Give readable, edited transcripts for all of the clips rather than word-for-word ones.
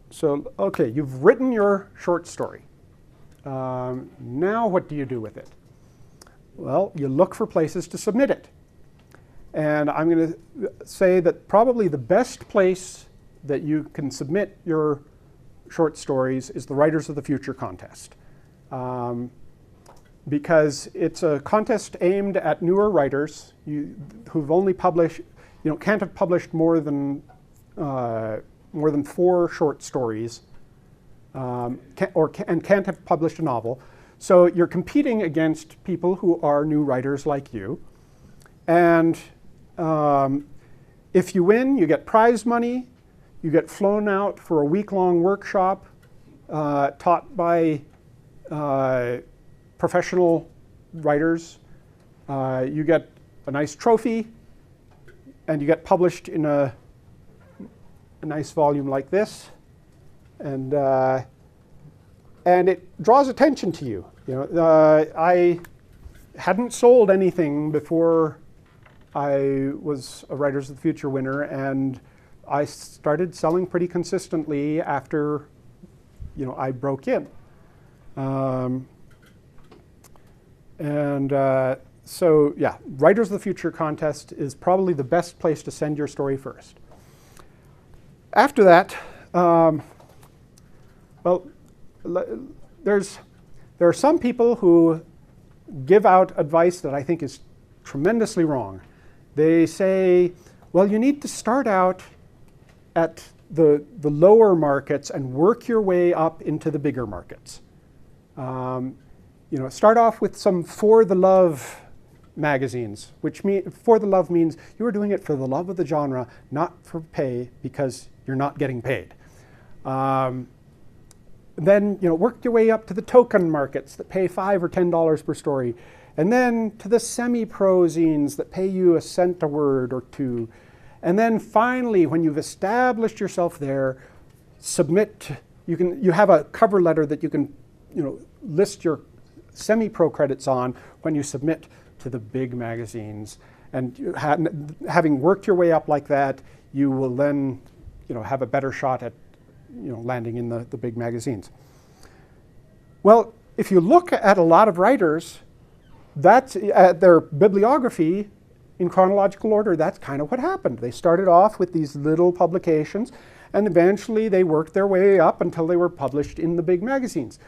So, okay, you've written your short story. Now what do you do with it? Well, you look for places to submit it. And I'm going to say that probably the best place that you can submit your short stories is the Writers of the Future contest. Because it's a contest aimed at newer writers who've only published, can't have published more than 4 short stories, and can't have published a novel. So you're competing against people who are new writers like you. And if you win, you get prize money. You get flown out for a week-long workshop taught by professional writers. You get a nice trophy, and you get published in a nice volume like this, and it draws attention to you. I hadn't sold anything before I was a Writers of the Future winner, and I started selling pretty consistently after I broke in. So yeah, Writers of the Future contest is probably the best place to send your story first. After that, there are some people who give out advice that I think is tremendously wrong. They say, well, you need to start out at the lower markets and work your way up into the bigger markets. Start off with some For the Love magazines, which For the Love means you are doing it for the love of the genre, not for pay, because you're not getting paid. Then work your way up to the token markets that pay $5 or $10 per story, and then to the semi-pro zines that pay you a cent a word or two. And then finally, when you've established yourself there, submit. You have a cover letter that you can list your semi-pro credits on when you submit to the big magazines. And having worked your way up like that, you will then have a better shot at landing in the big magazines. Well, if you look at a lot of writers, that's at their bibliography in chronological order, that's kind of what happened. They started off with these little publications, and eventually they worked their way up until they were published in the big magazines.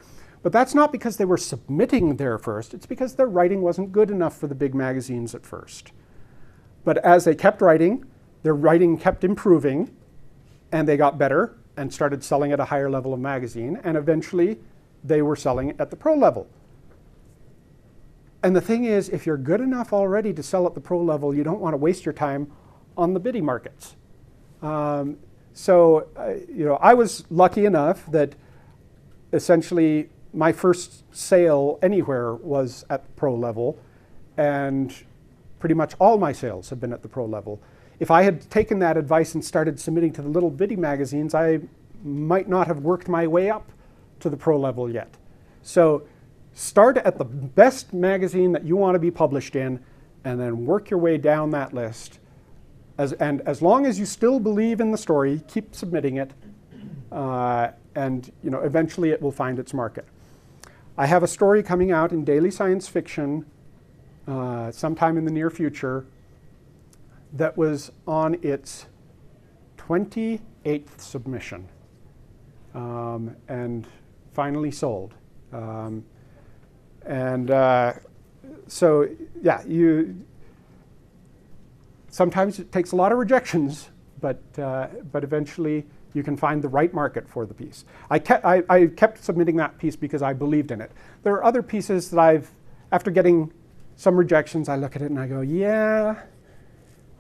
But that's not because they were submitting there first, it's because their writing wasn't good enough for the big magazines at first. But as they kept writing, their writing kept improving, and they got better and started selling at a higher level of magazine, and eventually they were selling at the pro level. And the thing is, if you're good enough already to sell at the pro level, you don't want to waste your time on the biddie markets. I was lucky enough that essentially my first sale anywhere was at the pro level, and pretty much all my sales have been at the pro level. If I had taken that advice and started submitting to the little biddie magazines, I might not have worked my way up to the pro level yet. So start at the best magazine that you want to be published in, and then work your way down that list. As long as you still believe in the story, keep submitting it, and eventually it will find its market. I have a story coming out in Daily Science Fiction sometime in the near future that was on its 28th submission and finally sold. So yeah, sometimes it takes a lot of rejections, but eventually you can find the right market for the piece. I kept submitting that piece because I believed in it. There are other pieces that after getting some rejections, I look at it and I go, yeah,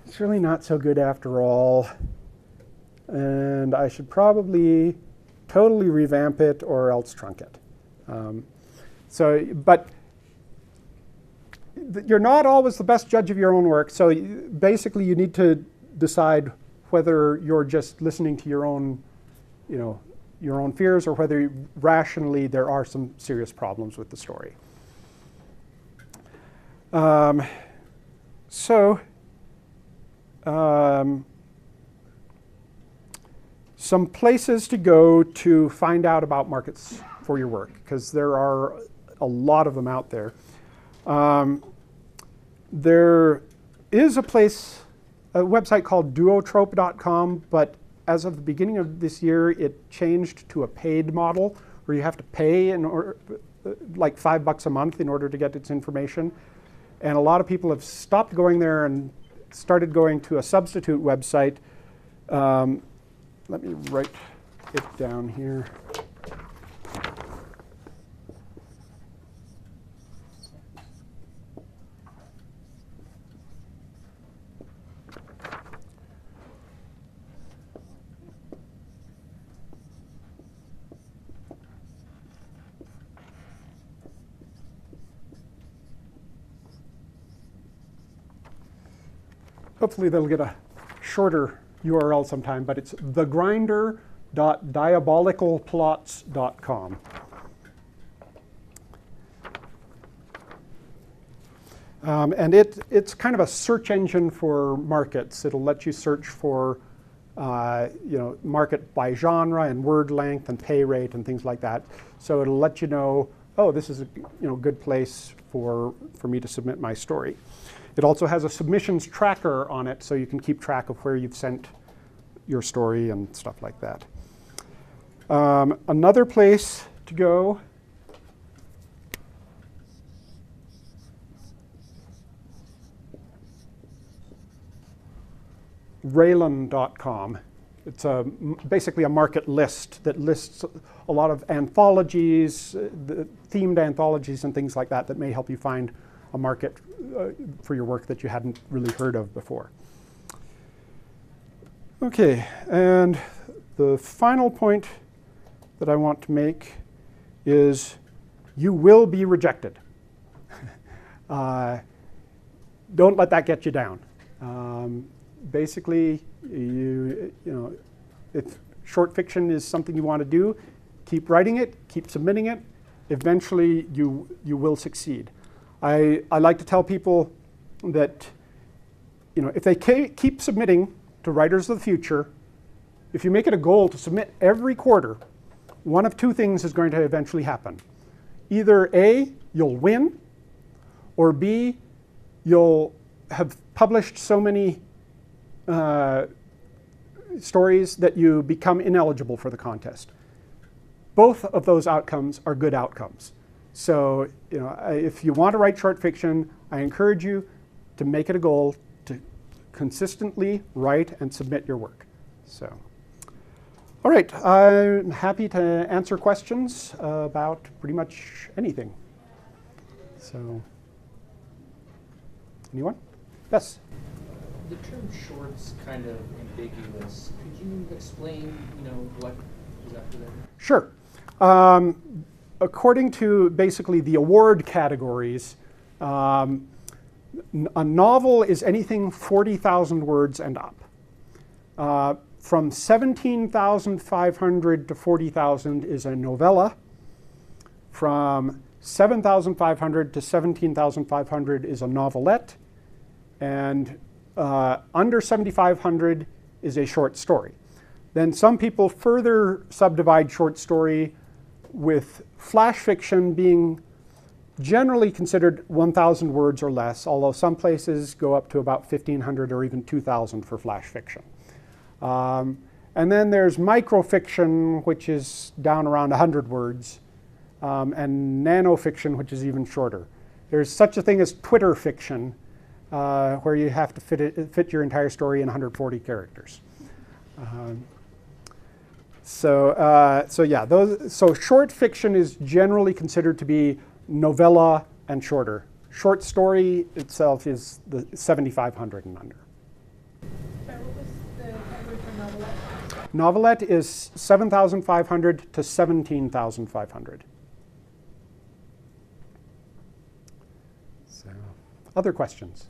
it's really not so good after all, and I should probably totally revamp it or else trunk it. But you're not always the best judge of your own work, so basically you need to decide whether you're just listening to your own fears, or whether rationally there are some serious problems with the story. So some places to go to find out about markets for your work, because there are a lot of them out there. There is a website called duotrope.com, but as of the beginning of this year, it changed to a paid model where you have to pay like $5 a month in order to get its information. And a lot of people have stopped going there and started going to a substitute website. Let me write it down here. Hopefully they'll get a shorter URL sometime, but it's thegrinder.diabolicalplots.com. And it's kind of a search engine for markets. It'll let you search for market by genre and word length and pay rate and things like that. So it'll let you know, oh, this is a good place for me to submit my story. It also has a submissions tracker on it, so you can keep track of where you've sent your story and stuff like that. Another place to go Raylan.com. It's basically a market list that lists a lot of anthologies, themed anthologies and things like that may help you find a market for your work that you hadn't really heard of before. Okay, and the final point that I want to make is you will be rejected. Don't let that get you down. Basically, if short fiction is something you want to do, keep writing it, keep submitting it. Eventually, you will succeed. I like to tell people that if they keep submitting to Writers of the Future, if you make it a goal to submit every quarter, one of two things is going to eventually happen. Either A, you'll win, or B, you'll have published so many stories that you become ineligible for the contest. Both of those outcomes are good outcomes. So, if you want to write short fiction, I encourage you to make it a goal to consistently write and submit your work. So, all right, I'm happy to answer questions about pretty much anything. So, anyone? Yes? The term short's kind of ambiguous. Could you explain, what is after that? Sure. According to basically the award categories, a novel is anything 40,000 words and up. From 17,500 to 40,000 is a novella. From 7,500 to 17,500 is a novelette. And under 7,500 is a short story. Then some people further subdivide short story with flash fiction being generally considered 1,000 words or less, although some places go up to about 1,500 or even 2,000 for flash fiction. And then there's microfiction, which is down around 100 words, and nanofiction, which is even shorter. There's such a thing as Twitter fiction, where you have to fit your entire story in 140 characters. So short fiction is generally considered to be novella and shorter. Short story itself is the 7,500 and under. What was the category for novelette? Novelette is 7,500 to 17,500. So, other questions?